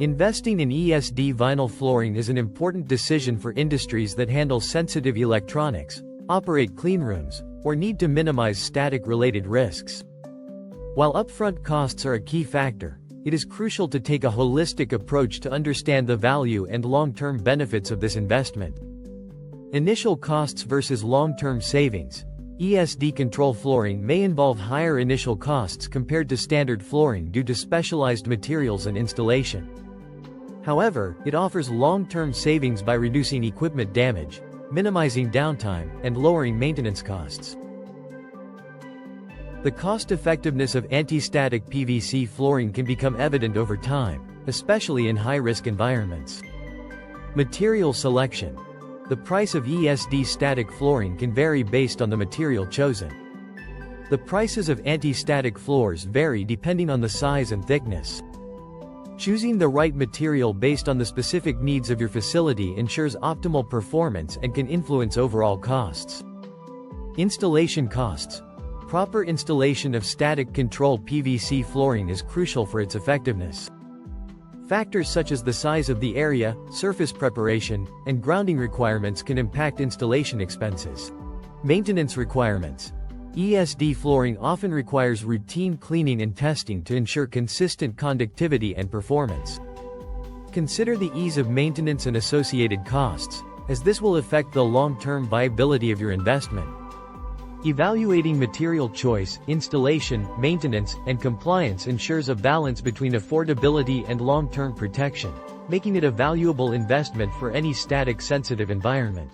Investing in ESD vinyl flooring is an important decision for industries that handle sensitive electronics, operate cleanrooms, or need to minimize static-related risks. While upfront costs are a key factor, it is crucial to take a holistic approach to understand the value and long-term benefits of this investment. Initial costs versus long-term savings. ESD control flooring may involve higher initial costs compared to standard flooring due to specialized materials and installation. However, it offers long-term savings by reducing equipment damage, minimizing downtime, and lowering maintenance costs. The cost-effectiveness of anti-static PVC flooring can become evident over time, especially in high-risk environments. Material selection. The price of ESD static flooring can vary based on the material chosen. The prices of anti-static floors vary depending on the size and thickness. Choosing the right material based on the specific needs of your facility ensures optimal performance and can influence overall costs. Installation costs. Proper installation of static control PVC flooring is crucial for its effectiveness. Factors such as the size of the area, surface preparation, and grounding requirements can impact installation expenses. Maintenance requirements. ESD flooring often requires routine cleaning and testing to ensure consistent conductivity and performance. Consider the ease of maintenance and associated costs, as this will affect the long-term viability of your investment. Evaluating material choice, installation, maintenance, and compliance ensures a balance between affordability and long-term protection, making it a valuable investment for any static-sensitive environment.